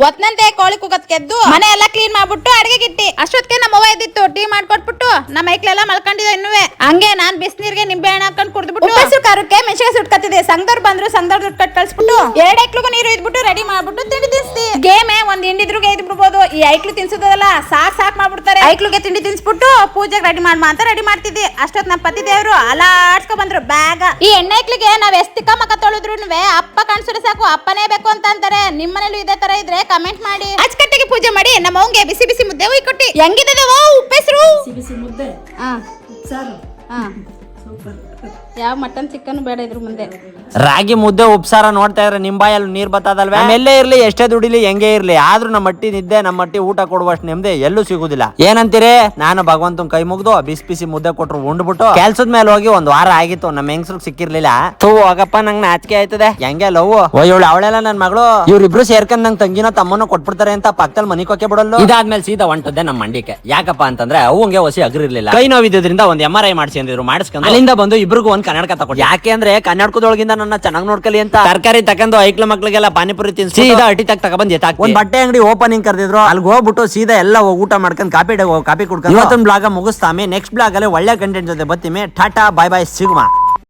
ಒತ್ನಂತೆ ಕೋಳಿ ಕೂಗತ್ ಕೆದ್ದು ಮನೆ ಎಲ್ಲಾ ಕ್ಲೀನ್ ಮಾಡ್ಬಿಟ್ಟು ಅಡಿಗೆ ಗಿಟ್ಟಿ ಅಷ್ಟೊತ್ತಿಗೆ ನಮ್ಮ ಅವ್ವ ಎದ್ದಿತ್ತು ಟೀ ಮಾಡ್ಕೊಟ್ಬಿಟ್ಟು ನಮ್ಮ ಐಕ್ಲೆಲ್ಲ ಮಲ್ಕೊಂಡಿದ್ದ ಇನ್ನುವೆ ಹಂಗೆ ನಾನ್ ಬಿಸಿನೀರ್ಗೆ ನಿಂಬೆ ಹಣ್ಣು ಹಾಕೊಂಡ್ ಕುಡ್ದ್ಬಿಟ್ಟು ಉಪ್ಪು ಖಾರಕ್ಕೆ ಮೆಣಸಿಗೆ ಸುಟ್ಕತ್ತಿದೆ ಸಂಘದವ್ರು ಬಂದ್ರು ಸಂಘದವ್ರು ದುಡ್ಡು ಕಟ್ ಕಳ್ಸ್ಬಿಟ್ಟು 2 ಐಕ್ಳಿಗೂ ನೀರು ಇದ್ಬಿಟ್ಟು ರೆಡಿ ಮಾಡ್ಬಿಟ್ಟು ತಿಂಡಿ ತಿನ್ಸ್ತಿ ಗೇಮೆ ಒಂದ್ ಹಿಂಡಿದ್ರುಗೆ ಇದ್ ಬಿಡ್ಬೋದು ಈ ಐಕ್ಳು ತಿನ್ಸೋದಲ್ಲ ಸಾಕ್ ಮಾಡ್ಬಿಡ್ತಾರೆ ಐಕ್ಳಿಗೆ ತಿಂಡಿ ತಿನ್ಸ್ಬಿಟ್ಟು ಪೂಜೆಗೆ ರೆಡಿ ಅಂತ ರೆಡಿ ಮಾಡ್ತಿದ್ದಿ ಅಷ್ಟೊತ್ ನಮ್ಮ ಪತಿ ದೇವ್ರು ಅಲಾಡ್ಸ್ಕೊ ಬಂದ್ರು ಬ್ಯಾಗ ಈ ಹೆಣ್ಣೈಕ್ಳಿಗೆ ನಾವ್ ಎಷ್ಟಿಕ್ಕ ಮಕ್ಕ ತೊಳೆದ್ರುನುವೆ ಅಪ್ಪ ಕಾಣಿಸಿದ್ರೆ ಸಾಕು ಅಪ್ಪನೇ ಬೇಕು ಅಂತ ಅಂತಾರೆ ನಿಮ್ಮನೇಲೂ ಇದೇ ತರ ಇದ್ರೆ ಕಮೆಂಟ್ ಮಾಡಿ ಅಚ್ಚಕಟ್ಟಿಗೆ ಪೂಜೆ ಮಾಡಿ ನಮ್ಮ ಅವ್ಗೆ ಬಿಸಿ ಬಿಸಿ ಮುದ್ದೆ ಉಯ್ ಕೊಟ್ಟಿ ಹೆಂಗಿದೆ ಉಪ್ಪೆಸರು ಬಿಸಿ ಮುದ್ದೆ ಸಾರು ಸೂಪರ್. ಯಾವ ಮಟನ್ ಚಿಕನ್ ಬೇಡ ಇದ್ರ ಮುಂದೆ ರಾಗಿ ಮುದ್ದೆ ಉಪ್ಸಾರ ನೋಡ್ತಾ ಇದ್ರೆ ನಿಮ್ ಬಾಯಲ್ಲಿ ನೀರ್ ಬತ್ತದಲ್ವೇ ಎಲ್ಲೇ ಇರ್ಲಿ ಎಷ್ಟೇ ದುಡಿಲಿ ಹೆಂಗೆ ಇರ್ಲಿ ಆದ್ರೂ ನಮ್ಮ ಮಟ್ಟಿ ನಿದ್ದೆ ನಮ್ಮ ಮಟ್ಟಿ ಊಟ ಕೊಡುವಷ್ಟು ನೆಮ್ಮದಿ ಎಲ್ಲೂ ಸಿಗುದಿಲ್ಲ ಏನಂತೀರಿ ನಾನು ಭಗವಂತನ ಕೈ ಮುಗ್ದು ಬಿಸಿ ಬಿಸಿ ಮುದ್ದೆ ಕೊಟ್ರು ಉಂಡ್ಬಿಟ್ಟು ಕೆಲ್ಸದ ಮೇಲೆ ಹೋಗಿ 1 ವಾರ ಆಗಿತ್ತು ನಮ್ಮ ಹೆಂಗಸ್ರಿಗೆ ಸಿಕ್ಕಿರ್ಲಿಲ್ಲ ಹೋಗಪ್ಪ ನಂಗೆ ನಾಚಿಕೆ ಆಯ್ತದೆ ಹೆಂಗೆ ಲವ್ ಇವಳು ಅವಳೆಲ್ಲ ನನ್ ಮಗಳು ಇವ್ರಿಬ್ರು ಸೇರ್ಕೊಂಡ್ ನಂಗೆ ತಂಗಿನೋ ತಮ್ಮನೋ ಕೊಟ್ಬಿಡ್ತಾರೆ ಅಂತ ಪಕ್ಕದಲ್ಲಿ ಮನಿ ಕೊಕ್ಕೆ ಬಿಡಲ್ಲ ಇದಾದ್ಮೇಲೆ ಸೀದಾ ಹೊಂಟದ್ದೆ ನಮ್ಮ ಮಂಡಿಕೆ ಯಾಕಪ್ಪ ಅಂತಂದ್ರೆ ಅವಂಗೆ ಹೊಸಿ ಅಗ್ರಿರ್ಲಿಲ್ಲ ಕೈ ನೋವಿದ್ರಿಂದ ಒಂದ್ MRI ಮಾಡಿಸಿ ಅಂದಿದ್ರು ಮಾಡಿಸ್ಕೊಂಡು ಅಲ್ಲಿಂದ ಬಂದು ಇಬ್ರಿಗೂ ಒಂದ್ ಕನ್ನಡಕ ತಗೊಂಡು ಯಾಕೆ ಅಂದ್ರೆ ಕನ್ನಡಕದೊಳಗಿಂದ ನನ್ನ ಚೆನ್ನಾಗಿ ನೋಡ್ಕಲಿ ಅಂತ ತರಕಾರಿ ತಕೊಂಡು ಐಕ್ಳ ಮಕ್ಳಿಗೆಲ್ಲ ಪಾನಿಪುರಿ ತಿನ್ಸಿ ಸೀದಾ ಅಟಿ ತಗೊಂಡ್ ಒಂದ್ ಬಟ್ಟೆ ಅಂಗಡಿ ಓಪನಿಂಗ್ ಕರೆದಿದ್ರು ಅಲ್ಲಿ ಹೋಗ್ಬಿಟ್ಟು ಸೀದಾ ಎಲ್ಲ ಊಟ ಮಾಡ್ಕೊಂಡು ಕಾಪಿ ಕುಡ್ಕೊಂಡು ಇವತ್ತೊಂದು ಬ್ಲಾಗ ಮುಗಿಸ್ತಾಮಿ ನೆಕ್ಸ್ಟ್ ಬ್ಲಾಗ್ ಅಲ್ಲಿ ಒಳ್ಳೆ ಕಂಟೆಂಟ್ ಜೊತೆ ಬರ್ತೀವಿ ಟಾಟಾ ಬಾಯ್ ಬಾಯ್ ಸಿಗ್ಮಾ.